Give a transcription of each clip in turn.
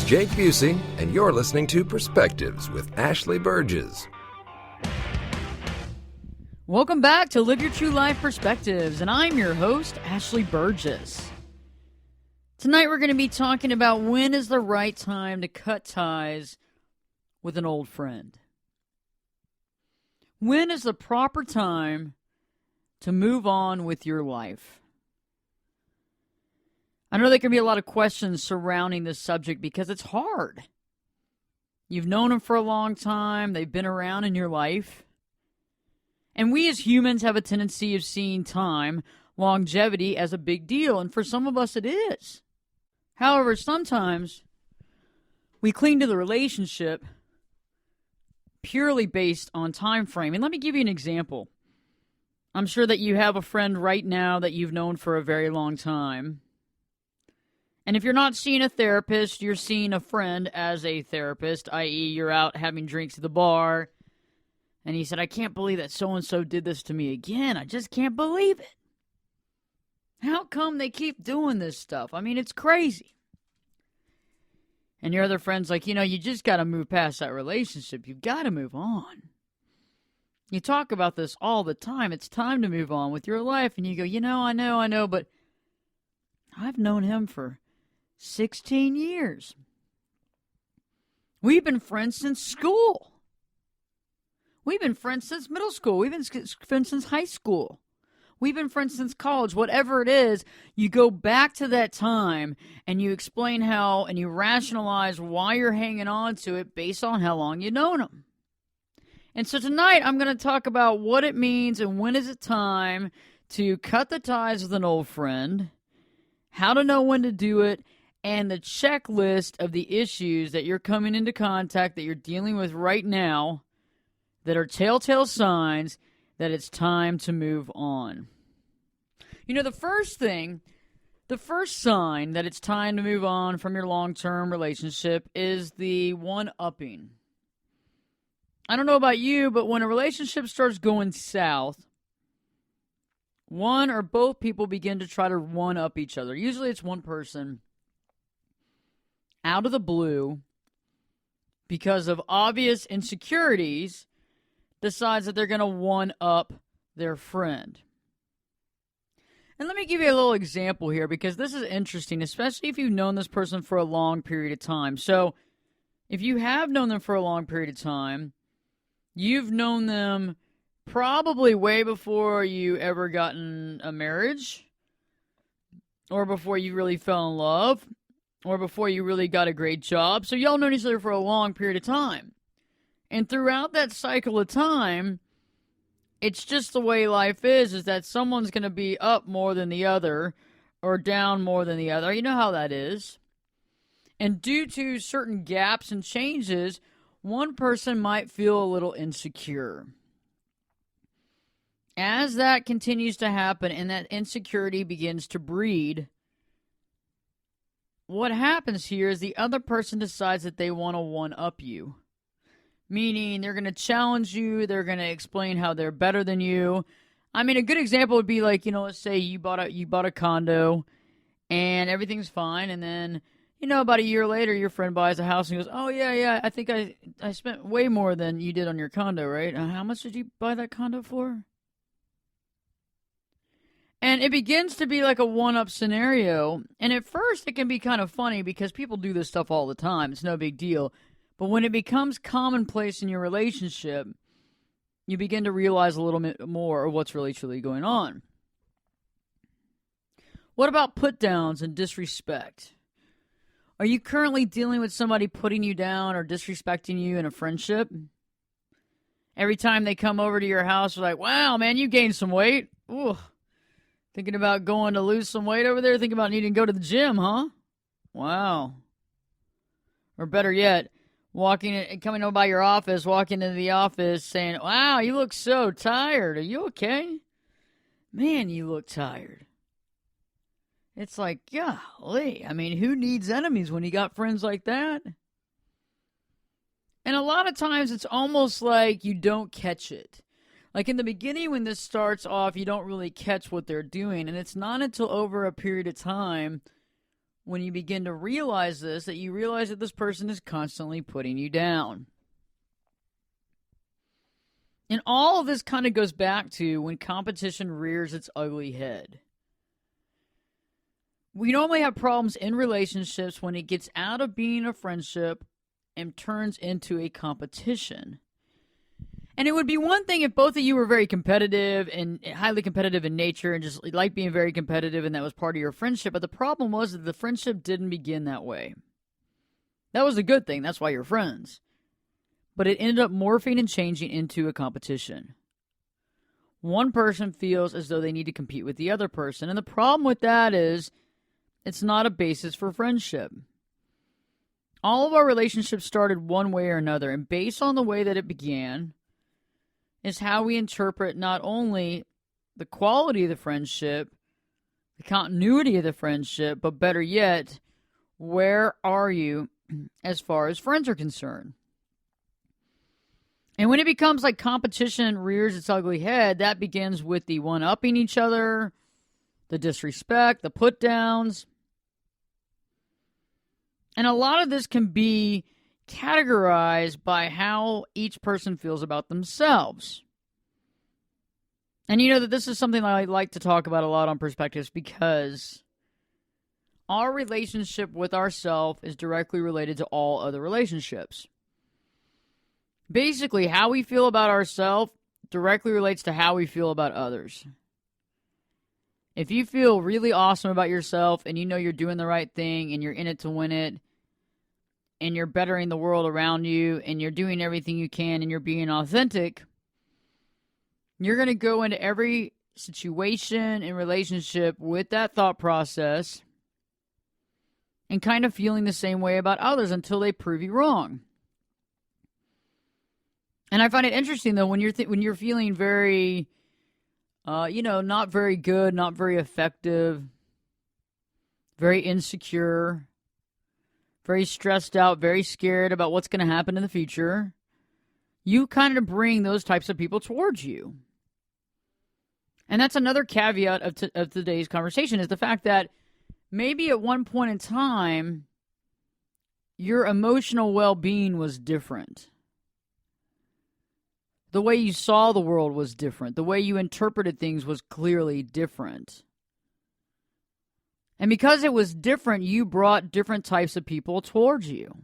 Jake Busey, and you're listening to Perspectives with Ashley Burgess. Welcome back to Live Your True Life Perspectives, and I'm your host, Ashley Burgess. Tonight we're going to be talking about when is the right time to cut ties with an old friend. When is the proper time to move on with your life? I know there can be a lot of questions surrounding this subject because it's hard. You've known them for a long time. They've been around in your life. And we as humans have a tendency of seeing time, longevity, as a big deal. And for some of us it is. However, sometimes we cling to the relationship purely based on time frame. And let me give you an example. I'm sure that you have a friend right now that you've known for a very long time. And if you're not seeing a therapist, you're seeing a friend as a therapist, i.e. you're out having drinks at the bar. And he said, I can't believe that so-and-so did this to me again. I just can't believe it. How come they keep doing this stuff? I mean, it's crazy. And your other friend's like, you just got to move past that relationship. You've got to move on. You talk about this all the time. It's time to move on with your life. And you go, I know, but I've known him for 16 years. We've been friends since school. We've been friends since middle school. We've been friends since high school. We've been friends since college. Whatever it is, you go back to that time and you explain how and you rationalize why you're hanging on to it based on how long you've known them. And so tonight I'm going to talk about what it means and when is it time to cut the ties with an old friend, how to know when to do it, and the checklist of the issues that you're coming into contact that you're dealing with right now that are telltale signs that it's time to move on. The first sign that it's time to move on from your long-term relationship is the one-upping. I don't know about you, but when a relationship starts going south, one or both people begin to try to one-up each other. Usually it's one person out of the blue because of obvious insecurities decides that they're going to one-up their friend. And let me give you a little example here because this is interesting, especially if you've known this person for a long period of time. So if you have known them for a long period of time, you've known them probably way before you ever gotten a marriage, or before you really fell in love, or before you really got a great job. So y'all known each other for a long period of time. And throughout that cycle of time, it's just the way life is that someone's going to be up more than the other or down more than the other. You know how that is. And due to certain gaps and changes, one person might feel a little insecure. As that continues to happen and that insecurity begins to breed, what happens here is the other person decides that they want to one-up you. Meaning they're going to challenge you, they're going to explain how they're better than you. I mean, a good example would be like, let's say you bought a condo and everything's fine, and then, about a year later your friend buys a house and goes, oh yeah, I think I spent way more than you did on your condo, right? How much did you buy that condo for? And it begins to be like a one-up scenario, and at first it can be kind of funny because people do this stuff all the time. It's no big deal. But when it becomes commonplace in your relationship, you begin to realize a little bit more of what's really truly going on. What about put-downs and disrespect? Are you currently dealing with somebody putting you down or disrespecting you in a friendship? Every time they come over to your house, they're like, wow, man, you gained some weight. Ooh. Thinking about going to lose some weight over there? Thinking about needing to go to the gym, huh? Wow. Or better yet, coming over by your office, walking into the office saying, wow, you look so tired. Are you okay? Man, you look tired. It's like, golly, I mean, who needs enemies when you got friends like that? And a lot of times it's almost like you don't catch it. Like in the beginning when this starts off, you don't really catch what they're doing. And it's not until over a period of time when you begin to realize this, that you realize that this person is constantly putting you down. And all of this kind of goes back to when competition rears its ugly head. We normally have problems in relationships when it gets out of being a friendship and turns into a competition. And it would be one thing if both of you were very competitive and highly competitive in nature and just like being very competitive and that was part of your friendship. But the problem was that the friendship didn't begin that way. That was a good thing. That's why you're friends. But it ended up morphing and changing into a competition. One person feels as though they need to compete with the other person. And the problem with that is it's not a basis for friendship. All of our relationships started one way or another. And based on the way that it began is how we interpret not only the quality of the friendship, the continuity of the friendship, but better yet, where are you as far as friends are concerned? And when it becomes like competition rears its ugly head, that begins with the one-upping each other, the disrespect, the put-downs. And a lot of this can be categorized by how each person feels about themselves. And you know that this is something that I like to talk about a lot on Perspectives because our relationship with ourselves is directly related to all other relationships. Basically, how we feel about ourselves directly relates to how we feel about others. If you feel really awesome about yourself and you know you're doing the right thing and you're in it to win it and you're bettering the world around you and you're doing everything you can and you're being authentic, you're going to go into every situation and relationship with that thought process and kind of feeling the same way about others until they prove you wrong. And I find it interesting, though, when you're feeling very, not very good, not very effective, very insecure, very stressed out, very scared about what's going to happen in the future, you kind of bring those types of people towards you. And that's another caveat of today's conversation is the fact that maybe at one point in time, your emotional well-being was different. The way you saw the world was different. The way you interpreted things was clearly different. And because it was different, you brought different types of people towards you.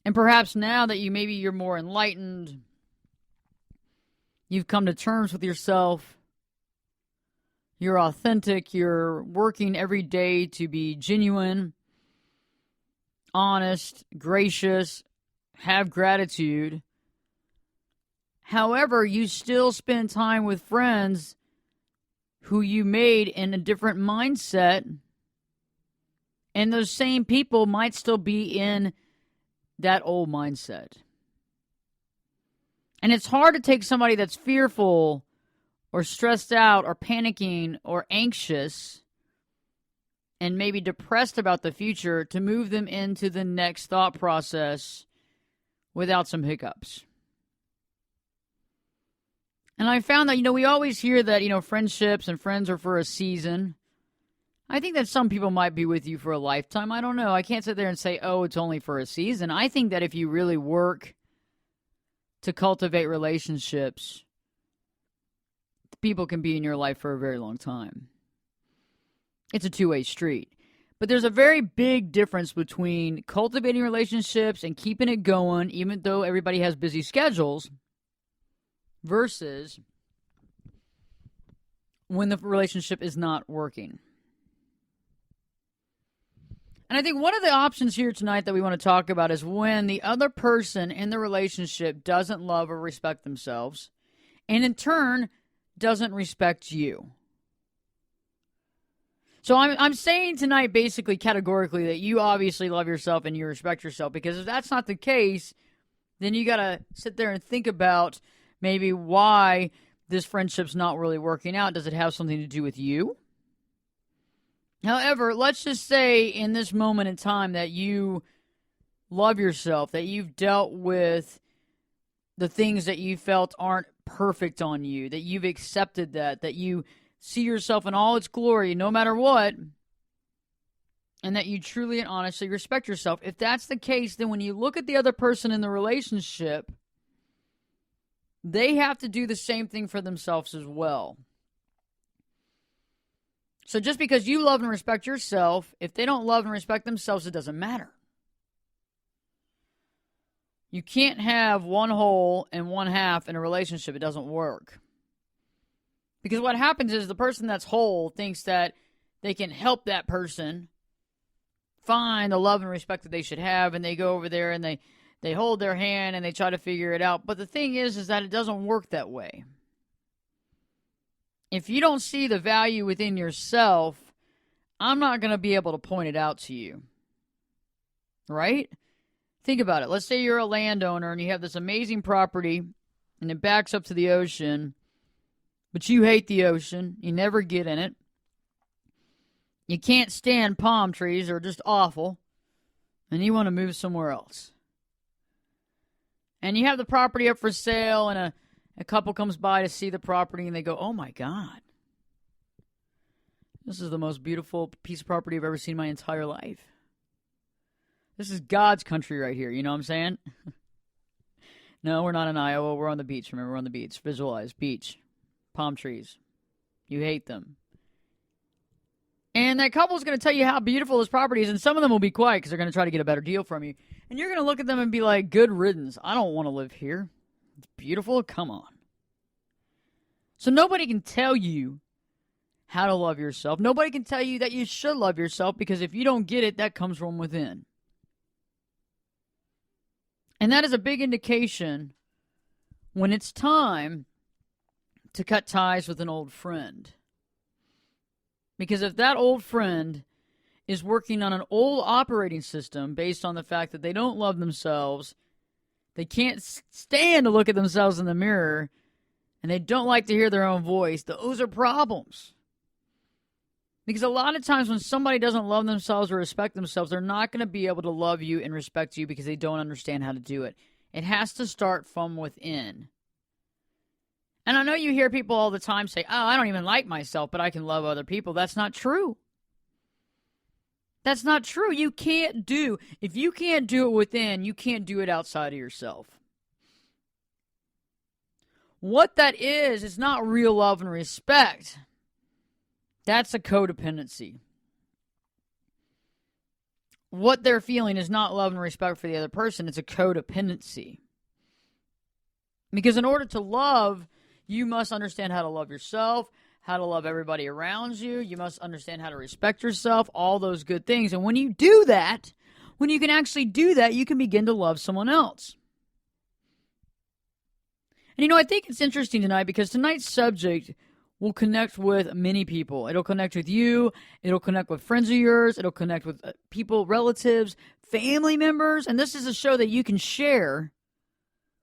And perhaps now that you're more enlightened, you've come to terms with yourself, you're authentic, you're working every day to be genuine, honest, gracious, have gratitude. However, you still spend time with friends who you made in a different mindset, and those same people might still be in that old mindset. And it's hard to take somebody that's fearful or stressed out or panicking or anxious and maybe depressed about the future to move them into the next thought process without some hiccups. And I found that, we always hear that, friendships and friends are for a season. I think that some people might be with you for a lifetime. I don't know. I can't sit there and say, oh, it's only for a season. I think that if you really work to cultivate relationships, people can be in your life for a very long time. It's a two-way street. But there's a very big difference between cultivating relationships and keeping it going, even though everybody has busy schedules, versus when the relationship is not working. And I think one of the options here tonight that we want to talk about is when the other person in the relationship doesn't love or respect themselves, and in turn doesn't respect you. So I'm saying tonight basically categorically that you obviously love yourself and you respect yourself, because if that's not the case, then you got to sit there and think about maybe why this friendship's not really working out. Does it have something to do with you? However, let's just say in this moment in time that you love yourself, that you've dealt with the things that you felt aren't perfect on you, that you've accepted that you see yourself in all its glory no matter what, and that you truly and honestly respect yourself. If that's the case, then when you look at the other person in the relationship, they have to do the same thing for themselves as well. So just because you love and respect yourself, if they don't love and respect themselves, it doesn't matter. You can't have one whole and one half in a relationship. It doesn't work. Because what happens is the person that's whole thinks that they can help that person find the love and respect that they should have, and they go over there and they hold their hand and they try to figure it out. But the thing is that it doesn't work that way. If you don't see the value within yourself, I'm not going to be able to point it out to you. Right? Think about it. Let's say you're a landowner and you have this amazing property and it backs up to the ocean, but you hate the ocean. You never get in it. You can't stand palm trees. They're just awful. And you want to move somewhere else. And you have the property up for sale, and a couple comes by to see the property, and they go, oh my God. This is the most beautiful piece of property I've ever seen in my entire life. This is God's country right here. You know what I'm saying? No, we're not in Iowa. We're on the beach. Remember, we're on the beach. Visualize. Beach. Palm trees. You hate them. And that couple is going to tell you how beautiful this property is, and some of them will be quiet because they're going to try to get a better deal from you. And you're going to look at them and be like, good riddance. I don't want to live here. It's beautiful. Come on. So nobody can tell you how to love yourself. Nobody can tell you that you should love yourself, because if you don't get it, that comes from within. And that is a big indication when it's time to cut ties with an old friend. Because if that old friend is working on an old operating system based on the fact that they don't love themselves, they can't stand to look at themselves in the mirror, and they don't like to hear their own voice, those are problems. Because a lot of times when somebody doesn't love themselves or respect themselves, they're not going to be able to love you and respect you because they don't understand how to do it. It has to start from within. And I know you hear people all the time say, oh, I don't even like myself, but I can love other people. That's not true. That's not true. You can't do. If you can't do it within, you can't do it outside of yourself. What that is not real love and respect. That's a codependency. What they're feeling is not love and respect for the other person. It's a codependency. Because in order to love, you must understand how to love yourself, how to love everybody around you. You must understand how to respect yourself, all those good things. And when you do that, when you can actually do that, you can begin to love someone else. And I think it's interesting tonight because tonight's subject will connect with many people. It'll connect with you. It'll connect with friends of yours. It'll connect with people, relatives, family members. And this is a show that you can share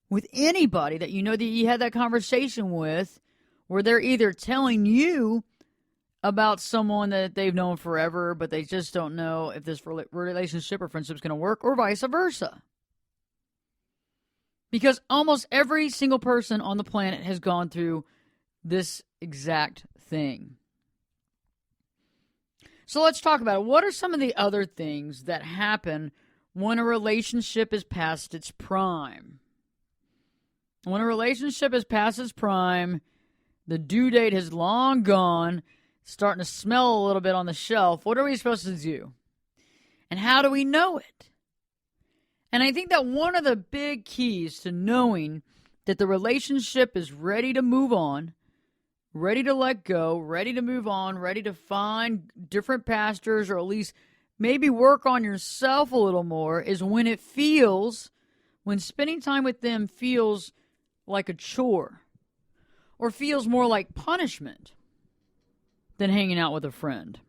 with anybody that you know that you had that conversation with, where they're either telling you about someone that they've known forever, but they just don't know if this relationship or friendship is going to work, or vice versa. Because almost every single person on the planet has gone through this exact thing. So let's talk about it. What are some of the other things that happen when a relationship is past its prime? When a relationship is past its prime, the due date has long gone, starting to smell a little bit on the shelf, what are we supposed to do? And how do we know it? And I think that one of the big keys to knowing that the relationship is ready to move on, ready to let go, ready to move on, ready to find different pastures, or at least maybe work on yourself a little more, is when it feels, when spending time with them feels like a chore, or feels more like punishment than hanging out with a friend.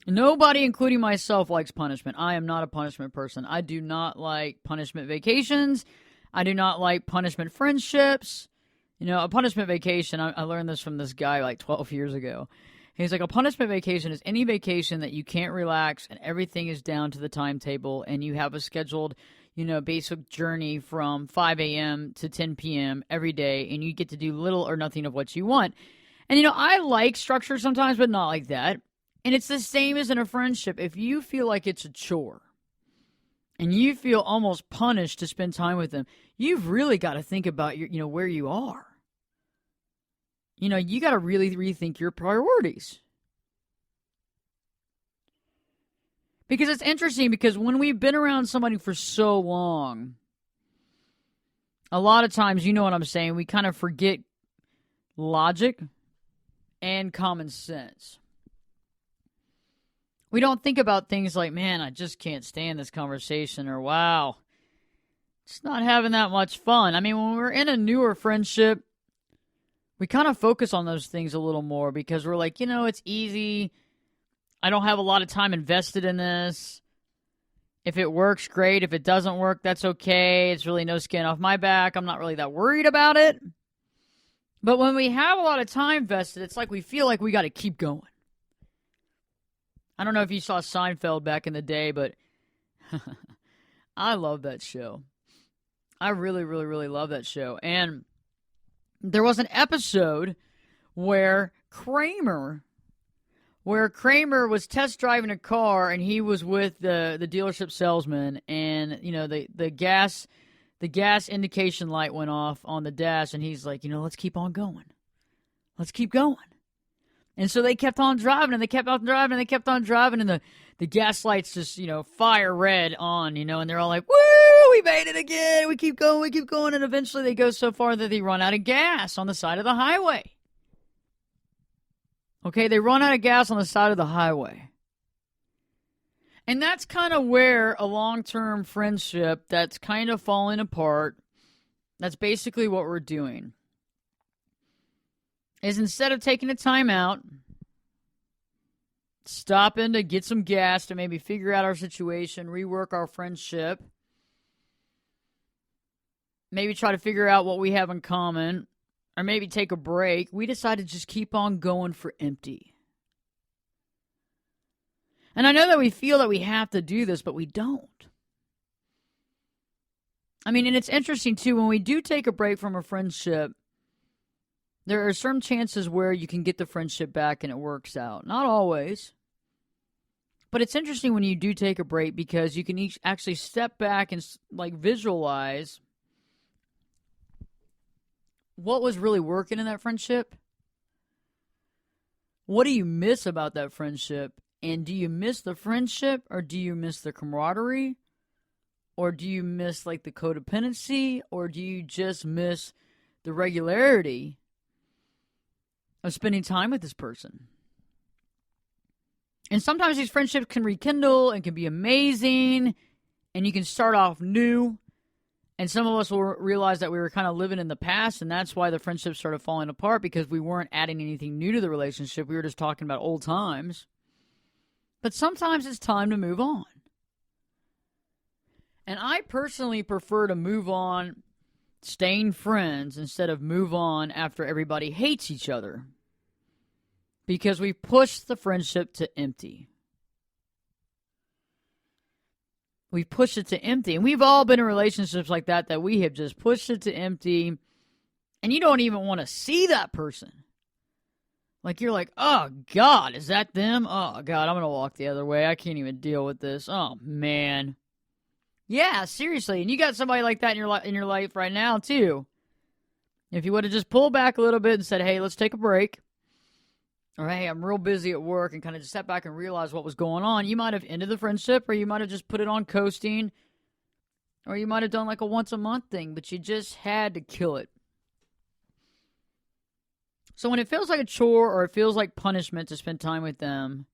Nobody, including myself, likes punishment. I am not a punishment person. I do not like punishment vacations. I do not like punishment friendships. A punishment vacation, I learned this from this guy like 12 years ago. He's like, a punishment vacation is any vacation that you can't relax and everything is down to the timetable and you have a scheduled, basic journey from 5 a.m. to 10 p.m. every day, and you get to do little or nothing of what you want. And, I like structure sometimes, but not like that. And it's the same as in a friendship. If you feel like it's a chore and you feel almost punished to spend time with them, you've really got to think about where you are. You got to really rethink your priorities. Because it's interesting, because when we've been around somebody for so long, a lot of times, you know what I'm saying, we kind of forget logic and common sense. We don't think about things like, man, I just can't stand this conversation, or wow, it's not having that much fun. I mean, when we're in a newer friendship, we kind of focus on those things a little more because we're like, it's easy. I don't have a lot of time invested in this. If it works, great. If it doesn't work, that's okay. It's really no skin off my back. I'm not really that worried about it. But when we have a lot of time vested, it's like we feel like we got to keep going. I don't know if you saw Seinfeld back in the day, but I love that show. I really, really, really love that show. And there was an episode where Kramer was test driving a car, and he was with the dealership salesman, and the gas indication light went off on the dash, and he's like, let's keep on going. Let's keep going. And so they kept on driving, and they kept on driving, and they kept on driving, and the gas lights just, fire red on, and they're all like, woo, we made it again. We keep going, and eventually they go so far that they run out of gas on the side of the highway. Okay, they run out of gas on the side of the highway. And that's kind of where a long-term friendship that's kind of falling apart, that's basically what we're doing. Is instead of taking a time out, stopping to get some gas to maybe figure out our situation, rework our friendship, maybe try to figure out what we have in common, or maybe take a break, we decide to just keep on going for empty. And I know that we feel that we have to do this, but we don't. I mean, and it's interesting, too, when we do take a break from a friendship, there are some chances where you can get the friendship back and it works out. Not always. But it's interesting when you do take a break, because you can actually step back and visualize what was really working in that friendship. What do you miss about that friendship? And do you miss the friendship, or do you miss the camaraderie? Or do you miss the codependency? Or do you just miss the regularity of spending time with this person? And sometimes these friendships can rekindle and can be amazing, and you can start off new. And some of us will realize that we were kind of living in the past, and that's why the friendship started falling apart, because we weren't adding anything new to the relationship. We were just talking about old times. But sometimes it's time to move on. And I personally prefer to move on staying friends instead of move on after everybody hates each other, because we push the friendship to empty. We push it to empty. And we've all been in relationships like that we have just pushed it to empty. And you don't even want to see that person. You're like, oh, God, is that them? Oh, God, I'm going to walk the other way. I can't even deal with this. Oh, man. Yeah, seriously. And you got somebody like that in your life right now, too. If you would have just pulled back a little bit and said, hey, let's take a break. Or, hey, I'm real busy at work, and kind of just sat back and realized what was going on, you might have ended the friendship, or you might have just put it on coasting, or you might have done a once-a-month thing, but you just had to kill it. So when it feels like a chore, or it feels like punishment to spend time with them,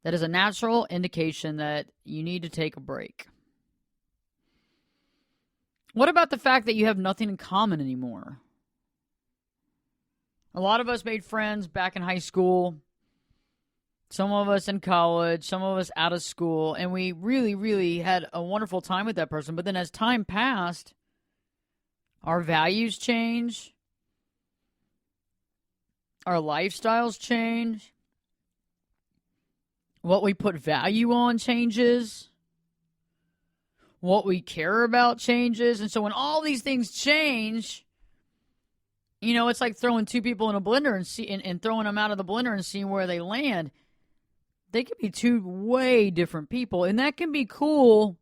that is a natural indication that you need to take a break. What about the fact that you have nothing in common anymore? A lot of us made friends back in high school, some of us in college, some of us out of school, and we really, really had a wonderful time with that person. But then as time passed, our values change, our lifestyles change, what we put value on changes, what we care about changes. And so when all these things change, it's like throwing two people in a blender and throwing them out of the blender and seeing where they land. They could be two way different people, and that can be cool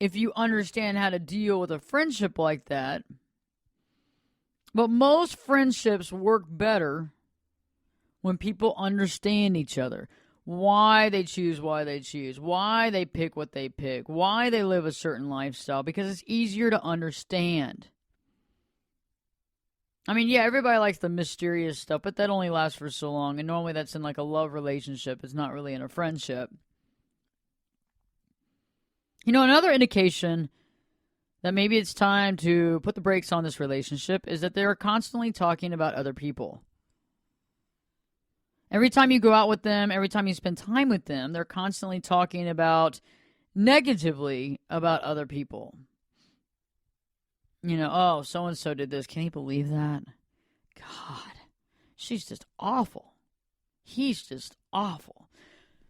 if you understand how to deal with a friendship like that. But most friendships work better when people understand each other. Why they choose, why they pick what they pick, why they live a certain lifestyle, because it's easier to understand. I mean, yeah, everybody likes the mysterious stuff, but that only lasts for so long, and normally that's in like a love relationship. It's not really in a friendship. You know, another indication that maybe it's time to put the brakes on this relationship is that they're constantly talking about other people. Every time you go out with them, every time you spend time with them, they're constantly talking negatively about other people. You know, oh, so-and-so did this. Can you believe that? God, she's just awful. He's just awful.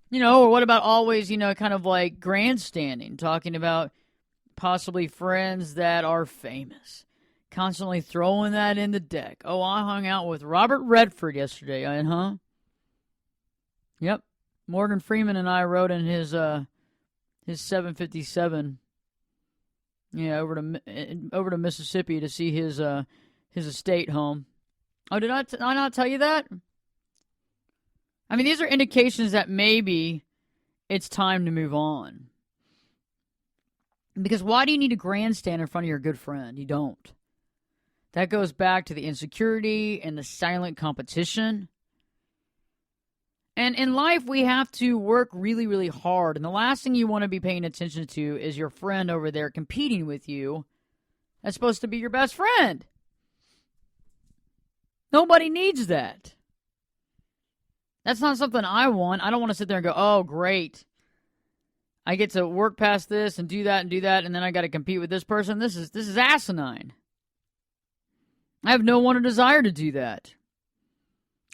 You know, or what about always, kind of like grandstanding, talking about possibly friends that are famous. Constantly throwing that in the deck. Oh, I hung out with Robert Redford yesterday, huh? Yep. Morgan Freeman and I rode in his 757 over to Mississippi to see his estate home. Oh, did I not tell you that? I mean, these are indications that maybe it's time to move on. Because why do you need a grandstand in front of your good friend? You don't. That goes back to the insecurity and the silent competition. And in life, we have to work really, really hard. And the last thing you want to be paying attention to is your friend over there competing with you. That's supposed to be your best friend. Nobody needs that. That's not something I want. I don't want to sit there and go, oh, great. I get to work past this and do that, and then I got to compete with this person. This is asinine. I have no want or desire to do that.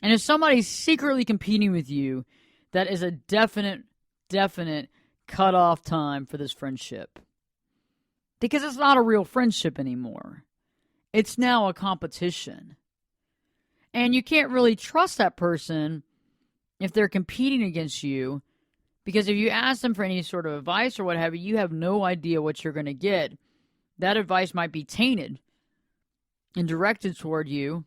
And if somebody's secretly competing with you, that is a definite cutoff time for this friendship. Because it's not a real friendship anymore. It's now a competition. And you can't really trust that person if they're competing against you, because if you ask them for any sort of advice or what have you, you have no idea what you're going to get. That advice might be tainted and directed toward you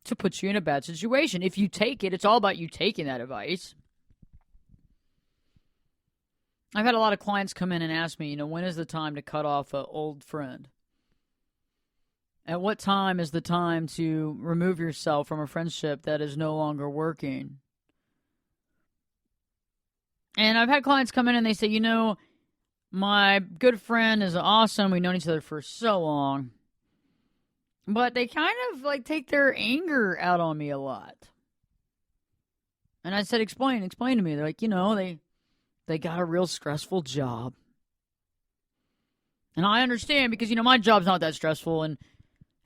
to put you in a bad situation. If you take it, it's all about you taking that advice. I've had a lot of clients come in and ask me, when is the time to cut off an old friend? At what time is the time to remove yourself from a friendship that is no longer working? And I've had clients come in and they say, my good friend is awesome. We've known each other for so long. But they kind of take their anger out on me a lot. And I said, explain to me. They're like, they got a real stressful job. And I understand because, my job's not that stressful and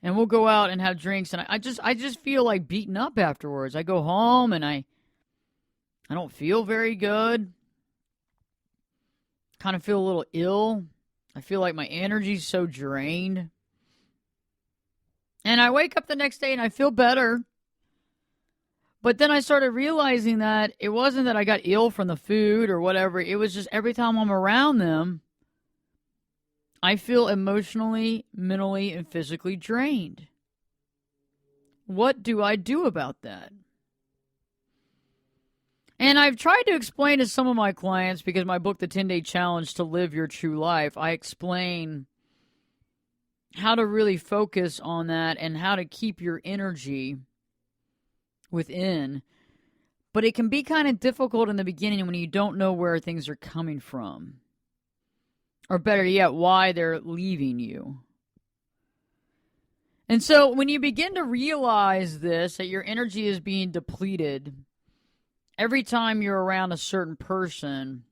we'll go out and have drinks and I just feel like beaten up afterwards. I go home and I don't feel very good. Kind of feel a little ill. I feel like my energy's so drained. And I wake up the next day and I feel better. But then I started realizing that it wasn't that I got ill from the food or whatever. It was just every time I'm around them, I feel emotionally, mentally, and physically drained. What do I do about that? And I've tried to explain to some of my clients, because my book, The 10-Day Challenge to Live Your True Life, I explain how to really focus on that and how to keep your energy within. But it can be kind of difficult in the beginning when you don't know where things are coming from. Or better yet, why they're leaving you. And so when you begin to realize this, that your energy is being depleted every time you're around a certain person,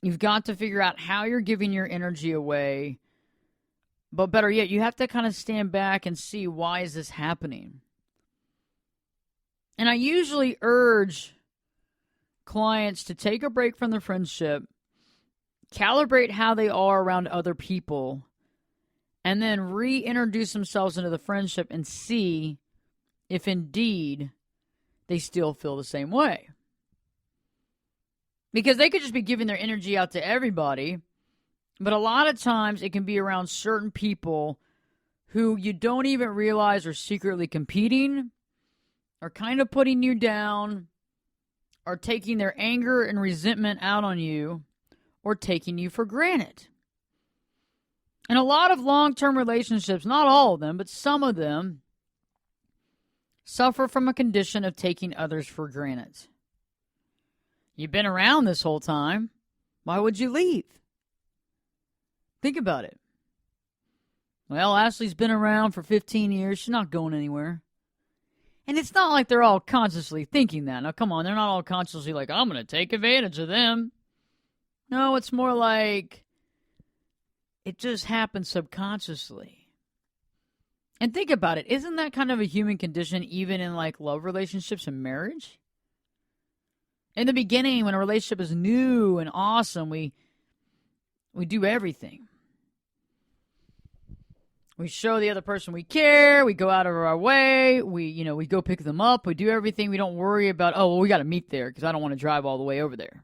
you've got to figure out how you're giving your energy away. But better yet, you have to kind of stand back and see, why is this happening? And I usually urge clients to take a break from the friendship, calibrate how they are around other people, and then reintroduce themselves into the friendship and see if indeed they still feel the same way. Because they could just be giving their energy out to everybody, but a lot of times it can be around certain people who you don't even realize are secretly competing, are kind of putting you down, are taking their anger and resentment out on you, or taking you for granted. And a lot of long-term relationships, not all of them, but some of them, suffer from a condition of taking others for granted. You've been around this whole time. Why would you leave? Think about it. Well, Ashley's been around for 15 years. She's not going anywhere. And it's not like they're all consciously thinking that. Now, come on, they're not all consciously like, I'm going to take advantage of them. No, it's more like it just happens subconsciously. And think about it. Isn't that kind of a human condition even in like love relationships and marriage? In the beginning, when a relationship is new and awesome, we do everything. We show the other person we care. We go out of our way. We go pick them up. We do everything. We don't worry about, oh, well, we got to meet there because I don't want to drive all the way over there.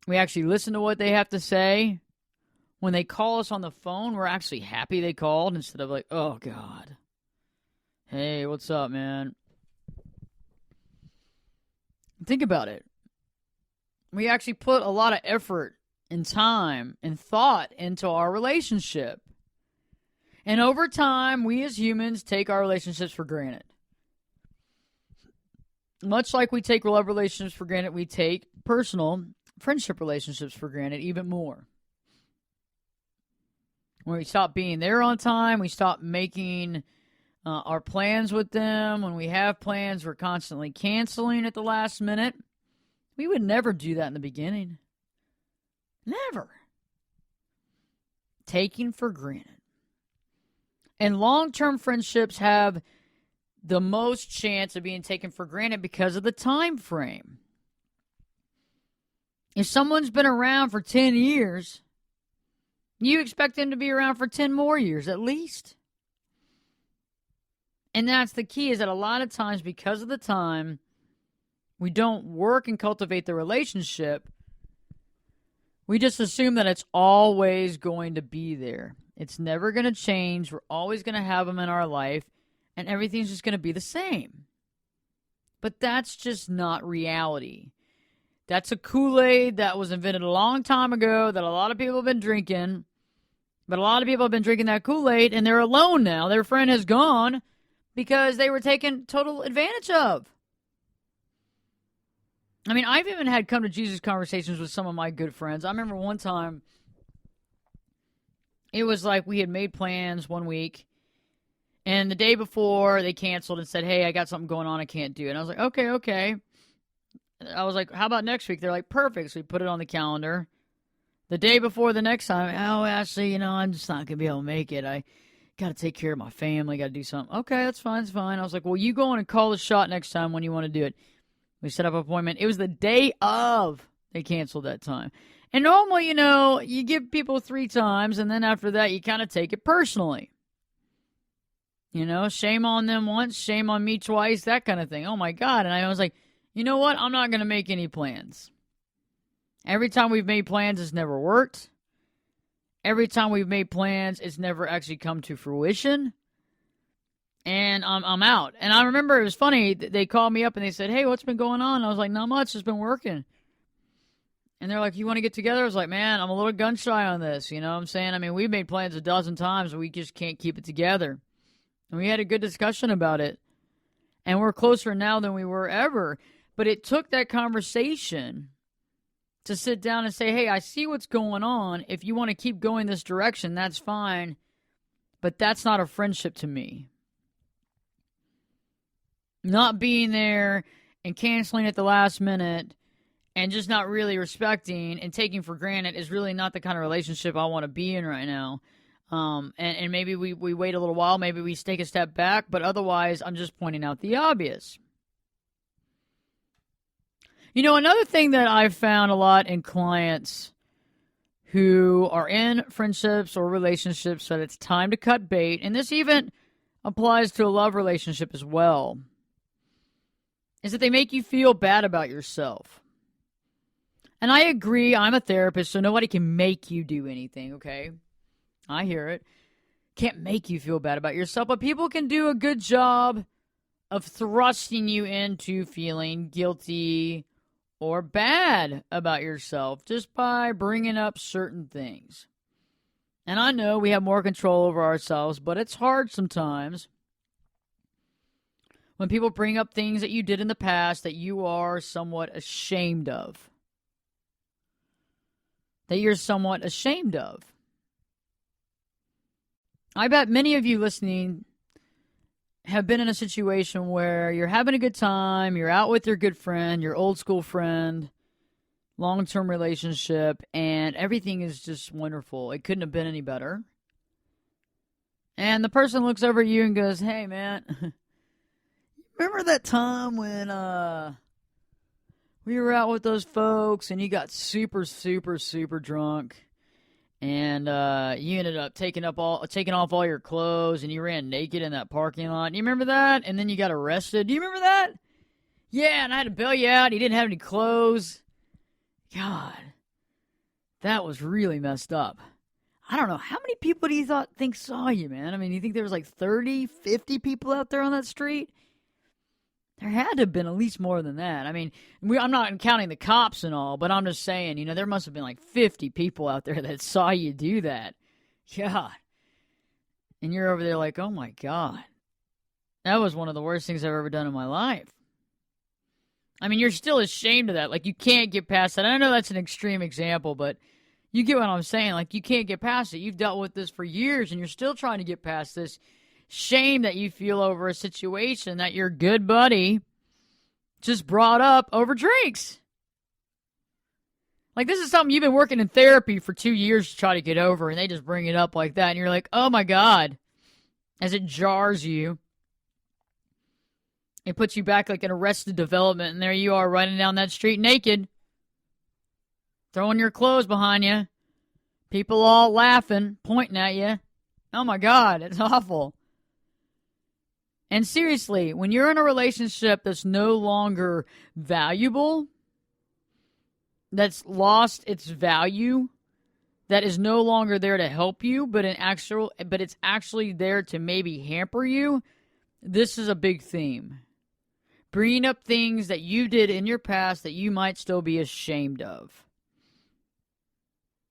We actually listen to what they have to say. When they call us on the phone, we're actually happy they called instead of like, oh, God. Hey, what's up, man? Think about it. We actually put a lot of effort and time and thought into our relationship. And over time, we as humans take our relationships for granted. Much like we take love relationships for granted, we take personal friendship relationships for granted even more. When we stop being there on time, we stop making our plans with them. When we have plans, we're constantly canceling at the last minute. We would never do that in the beginning. Never. Taking for granted. And long-term friendships have the most chance of being taken for granted because of the time frame. If someone's been around for 10 years, you expect them to be around for 10 more years at least. And that's the key, is that a lot of times because of the time, we don't work and cultivate the relationship. We just assume that it's always going to be there. It's never going to change. We're always going to have them in our life, and everything's just going to be the same. But that's just not reality. That's a Kool-Aid that was invented a long time ago that a lot of people have been drinking. But a lot of people have been drinking that Kool-Aid, and they're alone now. Their friend has gone because they were taken total advantage of. I mean, I've even had come to Jesus conversations with some of my good friends. I remember one time, it was like we had made plans one week, and the day before they canceled and said, hey, I got something going on, I can't do it. And I was like, okay. I was like, how about next week? They're like, perfect. So we put it on the calendar. The day before the next time, oh, Ashley, I'm just not going to be able to make it. I got to take care of my family, got to do something. Okay, that's fine, it's fine. I was like, well, you go on and call the shot next time when you want to do it. We set up an appointment. It was the day of they canceled that time. And normally, you give people 3 times, and then after that, you kind of take it personally. Shame on them once, shame on me twice, that kind of thing. Oh, my God. And I was like, you know what? I'm not going to make any plans. Every time we've made plans, it's never worked. Every time we've made plans, it's never actually come to fruition. And I'm out. And I remember it was funny. They called me up and they said, hey, what's been going on? I was like, not much. It's been working. And they're like, you want to get together? I was like, man, I'm a little gun shy on this. You know what I'm saying? I mean, we've made plans a dozen times, but we just can't keep it together. And we had a good discussion about it. And we're closer now than we were ever. But it took that conversation to sit down and say, hey, I see what's going on. If you want to keep going this direction, that's fine. But that's not a friendship to me. Not being there and canceling at the last minute and just not really respecting and taking for granted is really not the kind of relationship I want to be in right now. And maybe we wait a little while. Maybe we take a step back. But otherwise, I'm just pointing out the obvious. Another thing that I've found a lot in clients who are in friendships or relationships that it's time to cut bait, and this even applies to a love relationship as well. is that they make you feel bad about yourself. And I agree, I'm a therapist, so nobody can make you do anything, okay? I hear it. Can't make you feel bad about yourself, but people can do a good job of thrusting you into feeling guilty or bad about yourself just by bringing up certain things. And I know we have more control over ourselves, but it's hard sometimes when people bring up things that you did in the past that you are somewhat ashamed of. That you're somewhat ashamed of. I bet many of you listening have been in a situation where you're having a good time, you're out with your good friend, your old school friend, long-term relationship, and everything is just wonderful. It couldn't have been any better. And the person looks over at you and goes, hey, man, remember that time when we were out with those folks and you got super, super, super drunk? And you ended up taking off all your clothes, and you ran naked in that parking lot. Do you remember that? And then you got arrested. Do you remember that? Yeah, and I had to bail you out. You didn't have any clothes. God, that was really messed up. I don't know. How many people do you think saw you, man? I mean, you think there was like 30, 50 people out there on that street? There had to have been at least more than that. I mean, I'm not counting the cops and all, but I'm just saying, there must have been like 50 people out there that saw you do that. God. And you're over there like, oh my God. That was one of the worst things I've ever done in my life. I mean, you're still ashamed of that. Like, you can't get past that. I know that's an extreme example, but you get what I'm saying. Like, you can't get past it. You've dealt with this for years, and you're still trying to get past this shame that you feel over a situation that your good buddy just brought up over drinks. Like, this is something you've been working in therapy for 2 years to try to get over, and they just bring it up like that, and you're like, oh my God, as it jars you. It puts you back like in Arrested Development, and there you are running down that street naked, throwing your clothes behind you, people all laughing, pointing at you. Oh my God, it's awful. And seriously, when you're in a relationship that's no longer valuable, that's lost its value, that is no longer there to help you, but it's actually there to maybe hamper you, this is a big theme. Bringing up things that you did in your past that you might still be ashamed of.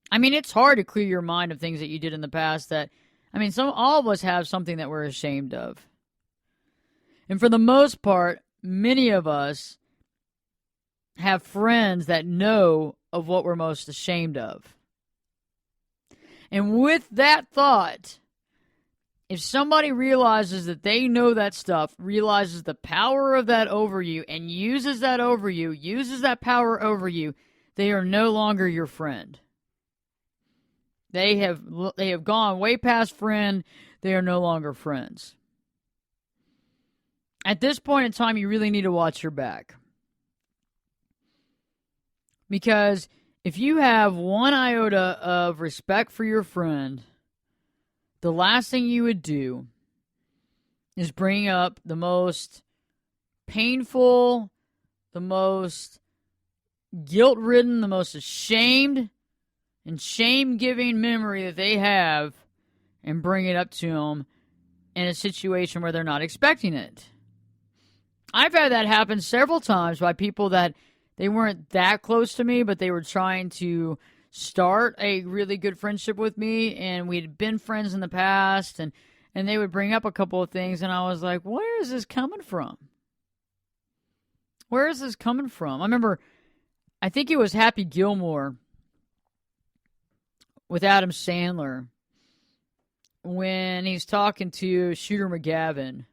I mean, it's hard to clear your mind of things that you did in the past all of us have something that we're ashamed of. And for the most part, many of us have friends that know of what we're most ashamed of. And with that thought, if somebody realizes that they know that stuff, realizes the power of that over you, and uses that over you, uses that power over you, they are no longer your friend. They have gone way past friend. They are no longer friends. At this point in time, you really need to watch your back. Because if you have one iota of respect for your friend, the last thing you would do is bring up the most painful, the most guilt-ridden, the most ashamed and shame-giving memory that they have and bring it up to them in a situation where they're not expecting it. I've had that happen several times by people that they weren't that close to me, but they were trying to start a really good friendship with me, and we'd been friends in the past, and they would bring up a couple of things, and I was like, where is this coming from? Where is this coming from? I remember, I think it was Happy Gilmore with Adam Sandler when he's talking to Shooter McGavin.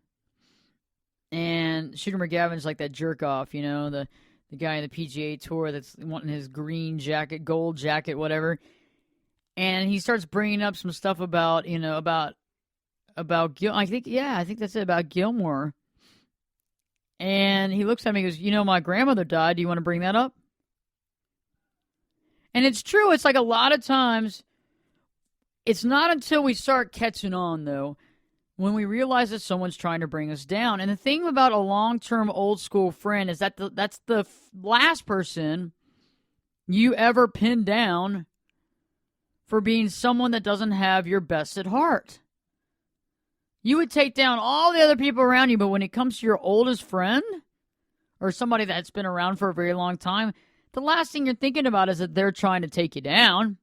And Shooter McGavin's like that jerk-off, the guy in the PGA Tour that's wanting his green jacket, gold jacket, whatever. And he starts bringing up some stuff about I think that's it, about Gilmore. And he looks at me and goes, my grandmother died. Do you want to bring that up? And it's true. It's like a lot of times, it's not until we start catching on, though, when we realize that someone's trying to bring us down. And the thing about a long-term old school friend is that that's the last person you ever pin down for being someone that doesn't have your best at heart. You would take down all the other people around you, but when it comes to your oldest friend or somebody that's been around for a very long time, the last thing you're thinking about is that they're trying to take you down.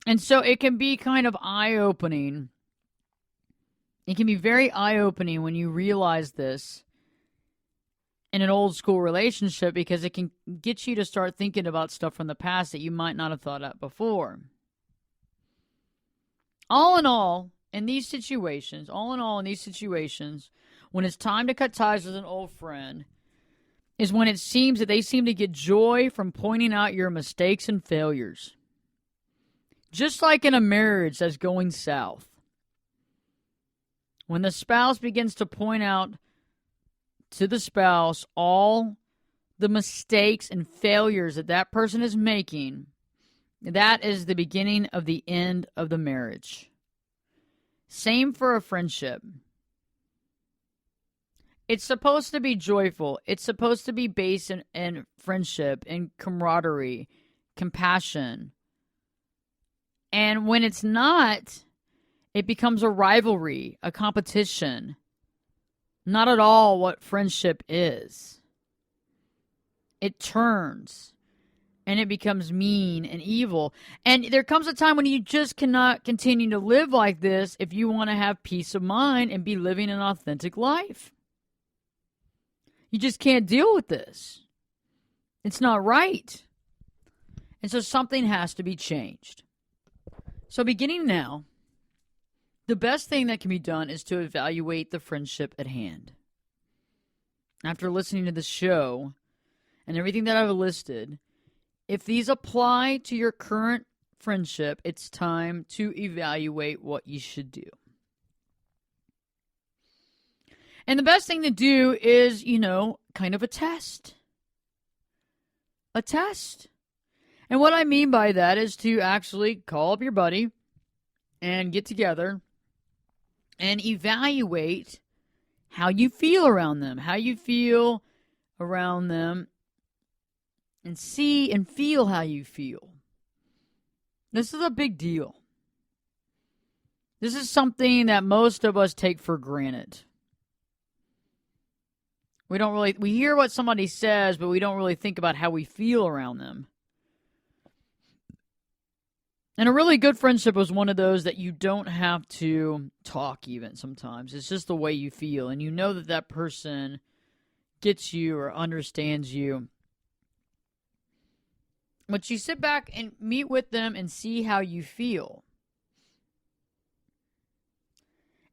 And so it can be kind of eye-opening. It can be very eye-opening when you realize this in an old school relationship, because it can get you to start thinking about stuff from the past that you might not have thought of before. All in all, in these situations, when it's time to cut ties with an old friend, is when it seems that they seem to get joy from pointing out your mistakes and failures. Just like in a marriage that's going south. When the spouse begins to point out to the spouse all the mistakes and failures that that person is making, that is the beginning of the end of the marriage. Same for a friendship. It's supposed to be joyful. It's supposed to be based in friendship and camaraderie, compassion. And when it's not, it becomes a rivalry, a competition. Not at all what friendship is. It turns and it becomes mean and evil. And there comes a time when you just cannot continue to live like this if you want to have peace of mind and be living an authentic life. You just can't deal with this. It's not right. And so something has to be changed. So beginning now, the best thing that can be done is to evaluate the friendship at hand. After listening to the show and everything that I've listed, if these apply to your current friendship, it's time to evaluate what you should do. And the best thing to do is, kind of a test. A test. And what I mean by that is to actually call up your buddy and get together and evaluate how you feel around them, and see and feel how you feel. This is a big deal. This is something that most of us take for granted. We hear what somebody says, but we don't really think about how we feel around them. And a really good friendship is one of those that you don't have to talk even sometimes. It's just the way you feel. And you know that that person gets you or understands you. But you sit back and meet with them and see how you feel.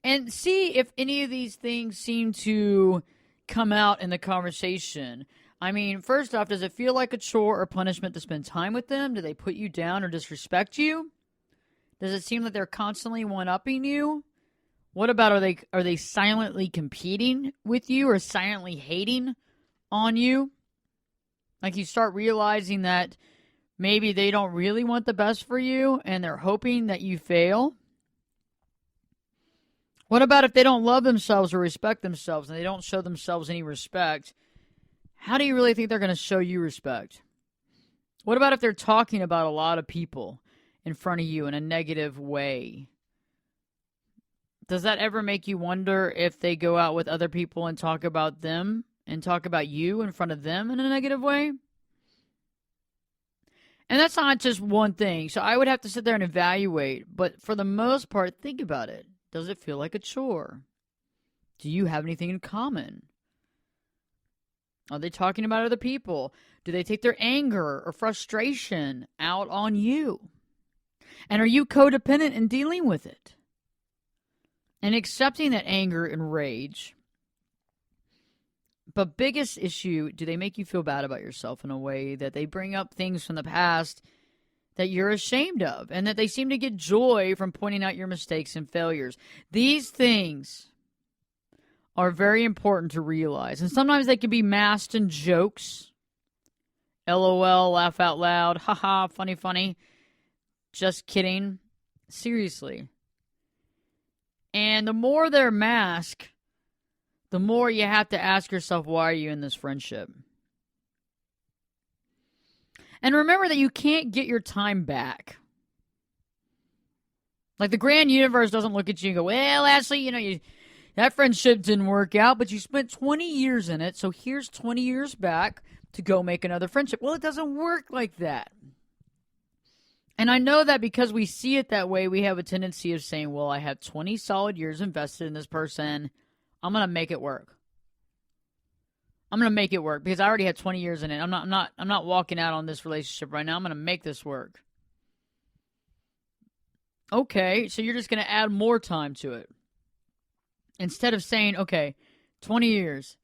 And see if any of these things seem to come out in the conversation. I mean, first off, does it feel like a chore or punishment to spend time with them? Do they put you down or disrespect you? Does it seem that they're constantly one-upping you? What about, are they silently competing with you or silently hating on you? Like you start realizing that maybe they don't really want the best for you and they're hoping that you fail? What about if they don't love themselves or respect themselves and they don't show themselves any respect? How do you really think they're going to show you respect? What about if they're talking about a lot of people in front of you in a negative way? Does that ever make you wonder if they go out with other people and talk about them and talk about you in front of them in a negative way? And that's not just one thing. So I would have to sit there and evaluate. But for the most part, think about it. Does it feel like a chore? Do you have anything in common? Are they talking about other people? Do they take their anger or frustration out on you? And are you codependent in dealing with it? And accepting that anger and rage. But biggest issue, do they make you feel bad about yourself in a way that they bring up things from the past that you're ashamed of and that they seem to get joy from pointing out your mistakes and failures? These things are very important to realize. And sometimes they can be masked in jokes. LOL, laugh out loud, haha, funny. Just kidding. Seriously. And the more they're masked, the more you have to ask yourself, why are you in this friendship? And remember that you can't get your time back. Like the grand universe doesn't look at you and go, well, Ashley, that friendship didn't work out, but you spent 20 years in it, so here's 20 years back to go make another friendship. Well, it doesn't work like that. And I know that because we see it that way, we have a tendency of saying, well, I had 20 solid years invested in this person. I'm going to make it work. I'm going to make it work because I already had 20 years in it. I'm not walking out on this relationship right now. I'm going to make this work. Okay, so you're just going to add more time to it. Instead of saying, okay, 20 years,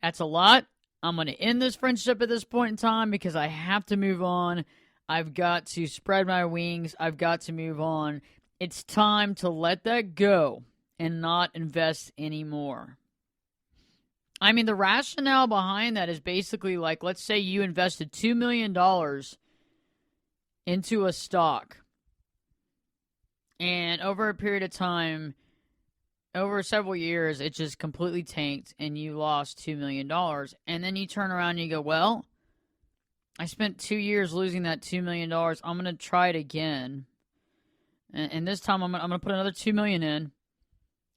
that's a lot. I'm going to end this friendship at this point in time because I have to move on. I've got to spread my wings. I've got to move on. It's time to let that go and not invest anymore. I mean, the rationale behind that is basically like, let's say you invested $2 million into a stock. And over a period of time, over several years, it just completely tanked and you lost $2 million. And then you turn around and you go, well, I spent 2 years losing that $2 million. I'm going to try it again. And this time I'm going to put another $2 million in.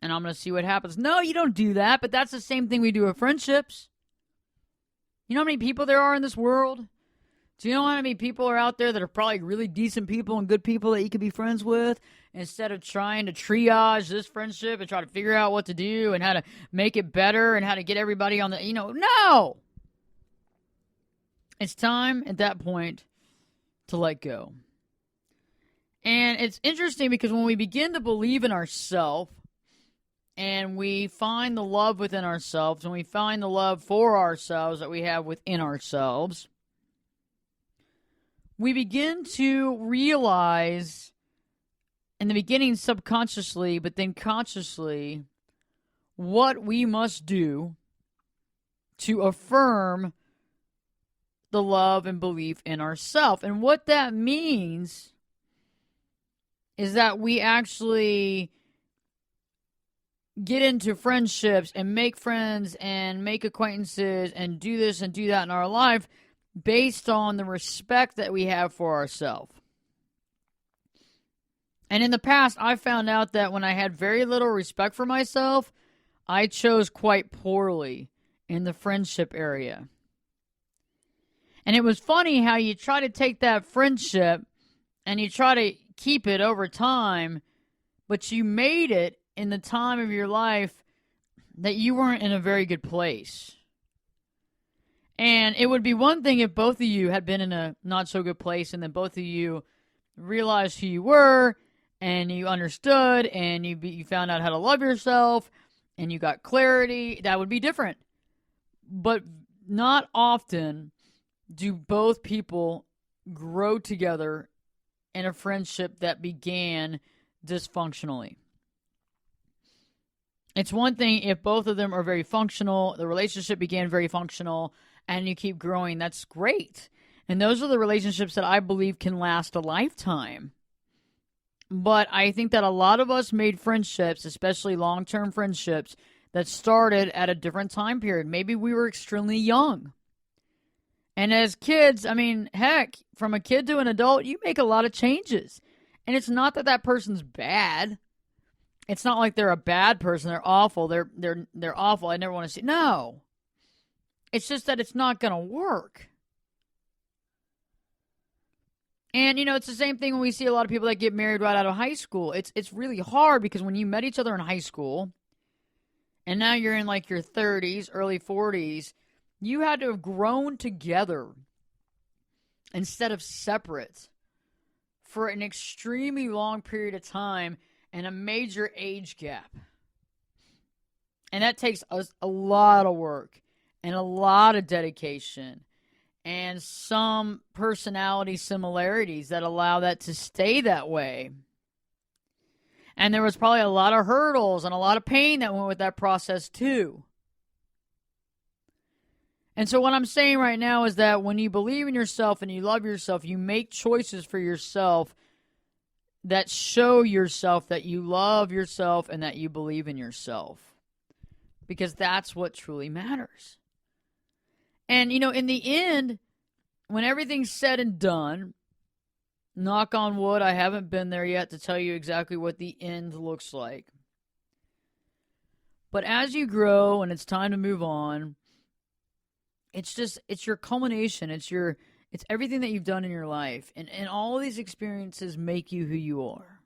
And I'm going to see what happens. No, you don't do that. But that's the same thing we do with friendships. You know how many people there are in this world? Do you know how many people are out there that are probably really decent people and good people that you could be friends with? Instead of trying to triage this friendship and try to figure out what to do and how to make it better and how to get everybody on the, no! It's time at that point to let go. And it's interesting because when we begin to believe in ourselves and we find the love within ourselves and we find the love for ourselves that we have within ourselves, we begin to realize in the beginning subconsciously, but then consciously, what we must do to affirm the love and belief in ourselves. And what that means is that we actually get into friendships and make friends and make acquaintances and do this and do that in our life based on the respect that we have for ourselves. And in the past, I found out that when I had very little respect for myself, I chose quite poorly in the friendship area. And it was funny how you try to take that friendship and you try to keep it over time, but you made it in the time of your life that you weren't in a very good place. And it would be one thing if both of you had been in a not so good place and then both of you realized who you were and you understood and you found out how to love yourself and you got clarity. That would be different. But not often do both people grow together in a friendship that began dysfunctionally. It's one thing if both of them are very functional, the relationship began very functional, and you keep growing. That's great. And those are the relationships that I believe can last a lifetime. But I think that a lot of us made friendships, especially long-term friendships, that started at a different time period. Maybe we were extremely young. And as kids, I mean, heck, from a kid to an adult, you make a lot of changes. And it's not that that person's bad. It's not like they're a bad person. They're awful. They're awful. I never want to see. No. It's just that it's not going to work. And, it's the same thing when we see a lot of people that get married right out of high school. It's really hard because when you met each other in high school, and now you're in like your 30s, early 40s, you had to have grown together instead of separate for an extremely long period of time and a major age gap. And that takes us a lot of work and a lot of dedication and some personality similarities that allow that to stay that way. And there was probably a lot of hurdles and a lot of pain that went with that process too. And so what I'm saying right now is that when you believe in yourself and you love yourself, you make choices for yourself that show yourself that you love yourself and that you believe in yourself. Because that's what truly matters. And, in the end, when everything's said and done, knock on wood, I haven't been there yet to tell you exactly what the end looks like. But as you grow and it's time to move on, it's your culmination. It's everything that you've done in your life. And all of these experiences make you who you are.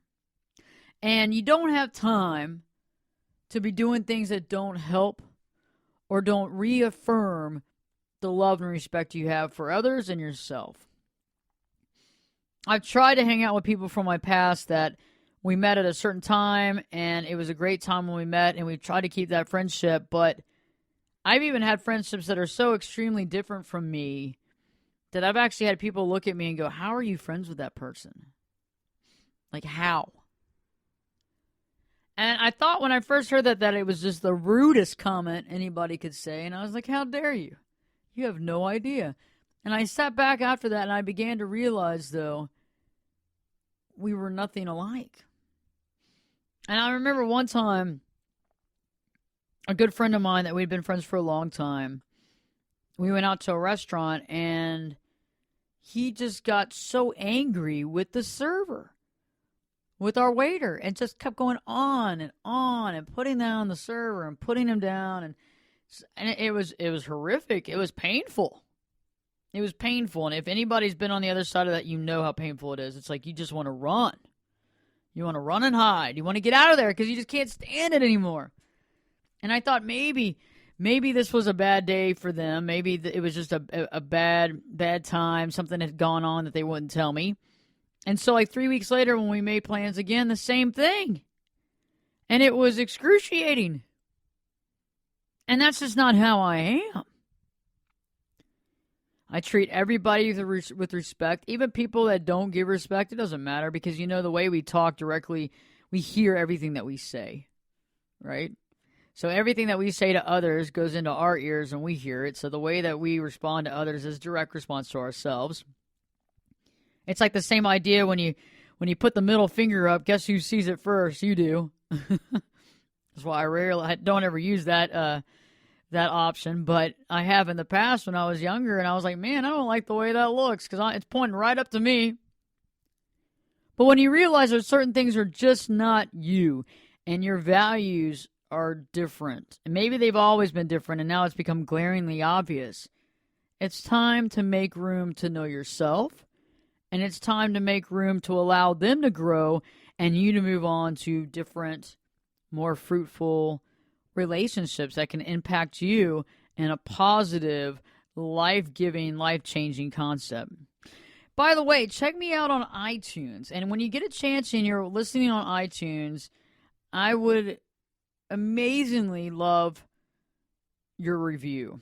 And you don't have time to be doing things that don't help or don't reaffirm the love and respect you have for others and yourself. I've tried to hang out with people from my past that we met at a certain time, and it was a great time when we met, and we tried to keep that friendship, but I've even had friendships that are so extremely different from me that I've actually had people look at me and go, how are you friends with that person? Like, how? And I thought when I first heard that it was just the rudest comment anybody could say, and I was like, how dare you? You have no idea. And I sat back after that, and I began to realize, though, we were nothing alike. And I remember one time, a good friend of mine that we'd been friends for a long time, we went out to a restaurant, and he just got so angry with the server, with our waiter, and just kept going on and putting down the server and putting him down. And it was horrific. It was painful. It was painful. And if anybody's been on the other side of that, you know how painful it is. It's like you just want to run. You want to run and hide. You want to get out of there because you just can't stand it anymore. And I thought maybe this was a bad day for them. Maybe it was just a bad time. Something had gone on that they wouldn't tell me. And so like 3 weeks later when we made plans again, the same thing. And it was excruciating. And that's just not how I am. I treat everybody with respect, even people that don't give respect. It doesn't matter because, the way we talk directly, we hear everything that we say, right? So everything that we say to others goes into our ears and we hear it. So the way that we respond to others is direct response to ourselves. It's like the same idea when you put the middle finger up, guess who sees it first? You do. That's why I don't ever use that option, but I have in the past when I was younger, and I was like, man, I don't like the way that looks because it's pointing right up to me. But when you realize that certain things are just not you, and your values are different, and maybe they've always been different, and now it's become glaringly obvious, it's time to make room to know yourself, and it's time to make room to allow them to grow and you to move on to different, more fruitful relationships that can impact you in a positive, life-giving, life-changing concept. By the way, check me out on iTunes. And when you get a chance and you're listening on iTunes, I would amazingly love your review.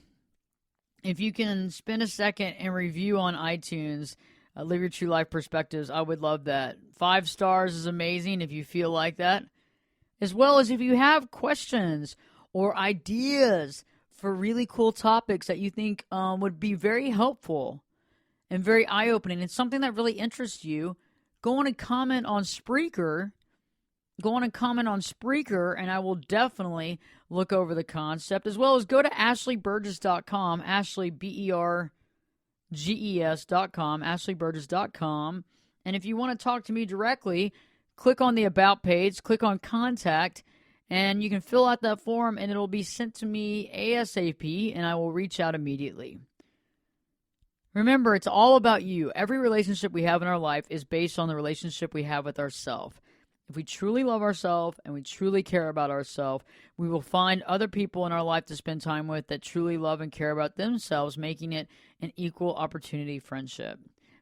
If you can spend a second and review on iTunes, Live Your True Life Perspectives, I would love that. 5 stars is amazing if you feel like that. As well as if you have questions or ideas for really cool topics that you think would be very helpful and very eye-opening and something that really interests you, go on and comment on Spreaker. And I will definitely look over the concept, as well as go to ashleyburgess.com, Ashley, BERGES.com, ashleyburgess.com. And if you want to talk to me directly, click on the About page, click on Contact, and you can fill out that form, and it'll be sent to me ASAP, and I will reach out immediately. Remember, it's all about you. Every relationship we have in our life is based on the relationship we have with ourselves. If we truly love ourselves and we truly care about ourselves, we will find other people in our life to spend time with that truly love and care about themselves, making it an equal opportunity friendship,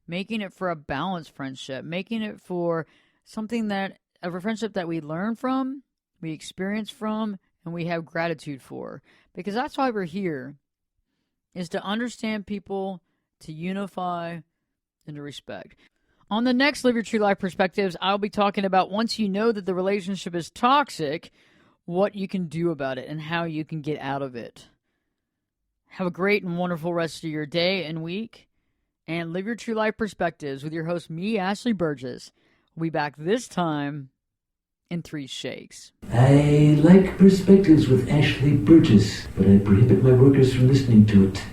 making it for a balanced friendship, making it for something a friendship that we learn from, we experience from, and we have gratitude for. Because that's why we're here, is to understand people, to unify, and to respect. On the next Live Your True Life Perspectives, I'll be talking about once you know that the relationship is toxic, what you can do about it and how you can get out of it. Have a great and wonderful rest of your day and week, and Live Your True Life Perspectives with your host, me, Ashley Burgess. We'll be back this time in 3 shakes. I like Perspectives with Ashley Burgess, but I prohibit my workers from listening to it.